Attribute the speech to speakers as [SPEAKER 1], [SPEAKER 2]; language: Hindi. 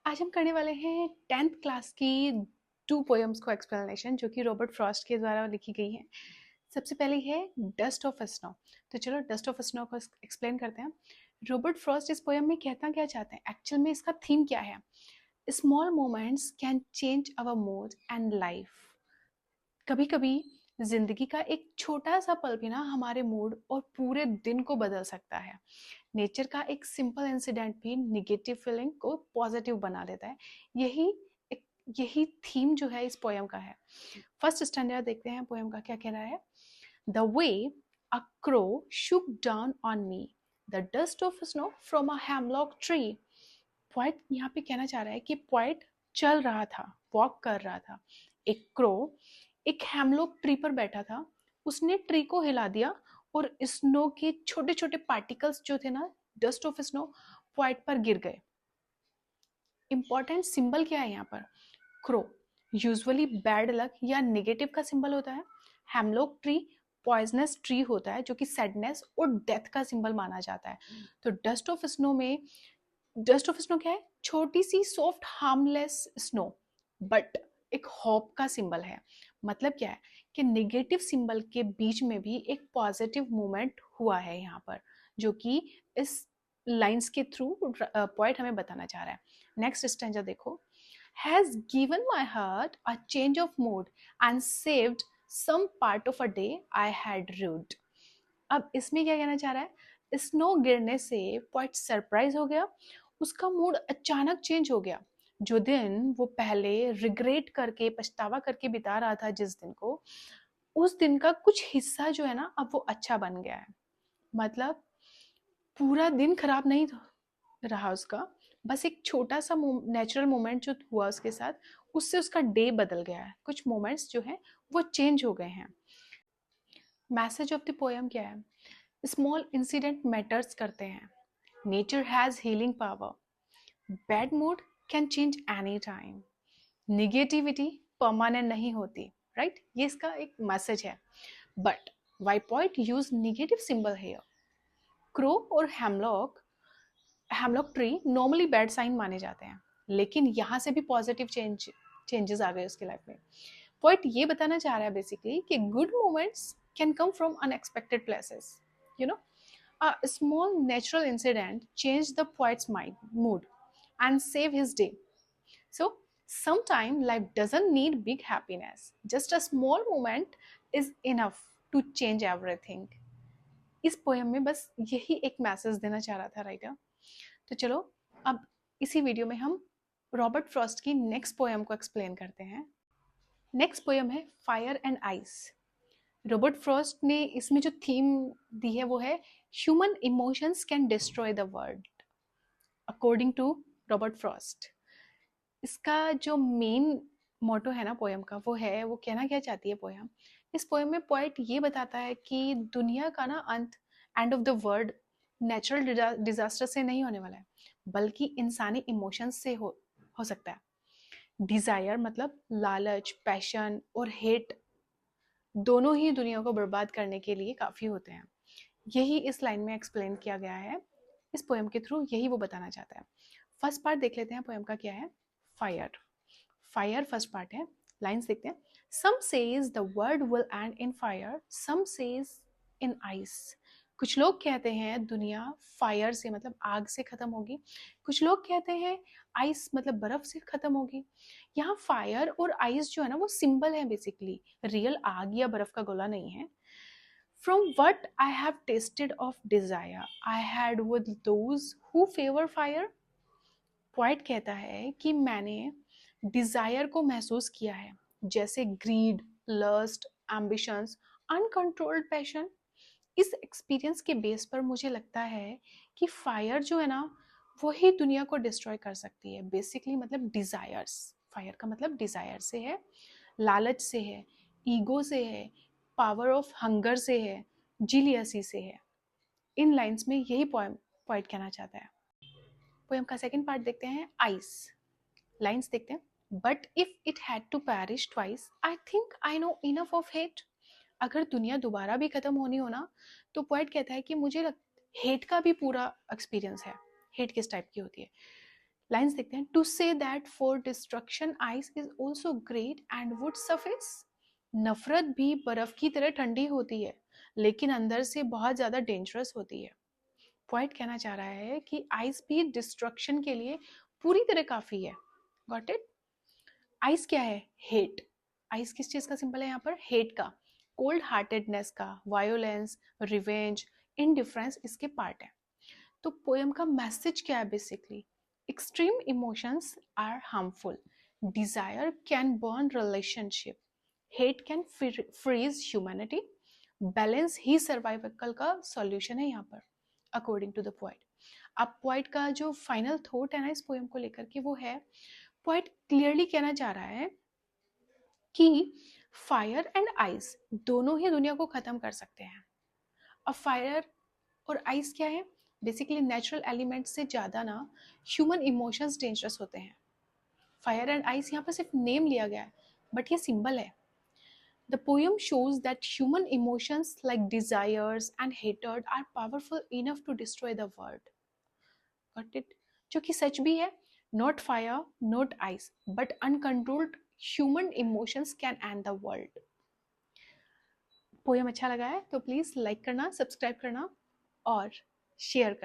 [SPEAKER 1] आज हम करने वाले हैं 10th क्लास की 2 पोएम्स को एक्सप्लेनेशन जो कि रॉबर्ट फ्रॉस्ट के द्वारा लिखी गई है। सबसे पहले है डस्ट ऑफ स्नो। तो चलो डस्ट ऑफ स्नो को एक्सप्लेन करते हैं। रॉबर्ट फ्रॉस्ट इस पोएम में कहना क्या चाहते हैं, एक्चुअल में इसका थीम क्या है। Small moments can change our mood and life. कभी कभी जिंदगी का एक छोटा सा पल भी ना हमारे मूड और पूरे दिन को बदल सकता है। नेचर का एक सिंपल इंसिडेंट भी निगेटिव फीलिंग को पॉजिटिव बना देता है। यही यही थीम जो है इस पोयम का है। फर्स्ट स्टैंडर्ड देखते हैं पोयम का क्या कह रहा है। The way a crow shook down on me the dust of snow from a hemlock tree। Poet यहाँ पे कहना चाह रहा है कि पोइट चल रहा था, वॉक कर रहा था। एक क्रो एक हेमलॉक ट्री पर बैठा था, उसने ट्री को हिला दिया और स्नो के छोटे छोटे पार्टिकल्स जो थे ना, डस्ट ऑफ स्नो, पोइट पर गिर गए। इंपॉर्टेंट सिंबल क्या है यहाँ पर। क्रो यूजुअली बैड लक या नेगेटिव का सिंबल होता है। हेमलॉक ट्री पॉइजनस ट्री होता है जो कि सैडनेस और डेथ का सिंबल माना जाता है। तो डस्ट ऑफ स्नो में, डस्ट ऑफ स्नो क्या है, छोटी सी सॉफ्ट हार्मलेस स्नो, बट एक होप का सिंबल है। मतलब क्या है कि नेगेटिव सिंबल के बीच में भी एक पॉजिटिव मूवमेंट हुआ है यहाँ पर, जो कि इस लाइंस के थ्रू पोएट हमें बताना चाह रहा है। नेक्स्ट स्टैंजा देखो। has given my heart a change of mood and saved some part of a day I had rued। अब इसमें क्या कहना चाह रहा है, स्नो गिरने से पॉइंट सरप्राइज हो गया, उसका मूड अचानक चेंज हो गया। जो दिन वो पहले रिग्रेट करके पछतावा करके बिता रहा था, जिस दिन को, उस दिन का कुछ हिस्सा जो है ना अब वो अच्छा बन गया है। मतलब पूरा दिन खराब नहीं रहा उसका, बस एक छोटा सा नेचुरल मोमेंट जो हुआ उसके साथ, उससे उसका डे बदल गया है। कुछ मोमेंट्स जो हैं वो चेंज हो गए हैं। मैसेज ऑफ द पोएम क्या है, स्मॉल इंसिडेंट मैटर्स करते हैं। Nature has healing power. Bad mood can change any time. Negativity permanent नहीं होती, राइट। ये इसका एक मैसेज है। But why point use negative symbol here. Crow और hemlock tree normally bad sign माने जाते हैं, लेकिन यहाँ से भी पॉजिटिव चेंजेस आ गए उसकी लाइफ में। पोइट ये बताना चाह रहा है बेसिकली कि good moments can come from unexpected places. You know, a small natural incident changed the poet's mood and save his day। So sometimes life doesn't need big happiness, just a small moment is enough to change everything। इस पोएम में बस यही एक मैसेज देना चाह रहा था राइटर। तो चलो अब इसी वीडियो में हम रॉबर्ट फ्रॉस्ट की नेक्स्ट पोएम को एक्सप्लेन करते हैं। नेक्स्ट पोएम है fire and ice. Robert Frost ने इसमें जो थीम दी है वो है human emotions can destroy the world, according to Robert Frost. इसका जो मेन मोटो है ना पोएम का, वो है, वो कहना क्या चाहती है पोएम। इस पोएम में पोएट ये बताता है कि दुनिया का ना अंत, end of the world, natural disaster से नहीं होने वाला है, बल्कि इंसानी इमोशंस से हो सकता है। डिजायर मतलब लालच, पैशन और हेट दोनों ही दुनिया को बर्बाद करने के लिए काफी होते हैं। यही इस लाइन में एक्सप्लेन किया गया है इस पोएम के थ्रू, यही वो बताना चाहता है। फर्स्ट पार्ट देख लेते हैं पोएम का क्या है। फायर। फायर फर्स्ट पार्ट है। लाइंस देखते हैं। Some says the world will end in fire, some says in ice. कुछ लोग कहते हैं दुनिया फायर से मतलब आग से खत्म होगी, कुछ लोग कहते हैं आइस मतलब बर्फ से खत्म होगी। यहाँ फायर और आइस जो है ना वो सिंबल है बेसिकली, रियल आग या बर्फ का गोला नहीं है। From what I have tasted of desire, I had with those who favor fire। Poet कहता है कि मैंने डिजायर को महसूस किया है, जैसे greed, lust, ambitions, uncontrolled passion. इस एक्सपीरियंस के बेस पर मुझे लगता है कि फायर जो है ना वही दुनिया को डिस्ट्रॉय कर सकती है। बेसिकली मतलब डिजायर्स, फायर का मतलब डिजायर से है, लालच से है, ईगो से है, पावर ऑफ हंगर से है, जीलियसी से है। इन लाइंस में यही पोएट कहना चाहता है। पोएम का सेकंड पार्ट देखते हैं, आइस। लाइंस देखते हैं। But if it had to perish twice, I think I know enough of hate. अगर दुनिया दोबारा भी खत्म होनी हो ना, तो पोएट कहता है कि मुझे हेट का भी पूरा एक्सपीरियंस है। हेट किस टाइप की होती है, लाइन्स देखते हैं. To say that for destruction ice is also great and would suffice. नफरत भी बर्फ की तरह ठंडी होती है लेकिन अंदर से बहुत ज्यादा डेंजरस होती है. पॉइंट कहना चाह रहा है कि आइस भी डिस्ट्रक्शन के लिए पूरी तरह काफी है. Got it. आइस क्या है? हेट. आइस किस चीज का सिंबल है यहाँ पर? हेट का, कोल्ड हार्टेडनेस का, वायोलेंस, रिवेंज, इनडिफरेंस इसके पार्ट है. तो पोएम का मैसेज क्या है? Basically extreme emotions are harmful. Desire can burn relationship. Hate can freeze humanity. Balance ही सर्वाइवल का सॉल्यूशन है यहाँ पर अकॉर्डिंग टू द पोइट. अब पोइट का जो फाइनल थॉट है ना इस पोएम को लेकर के वो है, पोइट क्लियरली कहना चाह रहा है कि फायर एंड आइस दोनों ही दुनिया को खत्म कर सकते हैं. अब फायर और आइस क्या है? बेसिकली नेचुरल एलिमेंट से ज़्यादा ना ह्यूमन इमोशंस डेंजरस होते हैं. फायर एंड आइस यहाँ पर सिर्फ नेम लिया गया है बट ये सिंबल है. The poem shows that human emotions like desires and hatred are powerful enough to destroy the world. Got it? जो कि सच भी है. Not fire, not ice, but uncontrolled human emotions can end the world. Poem अच्छा लगा है तो प्लीज़ लाइक करना, सब्सक्राइब करना और शेयर करना.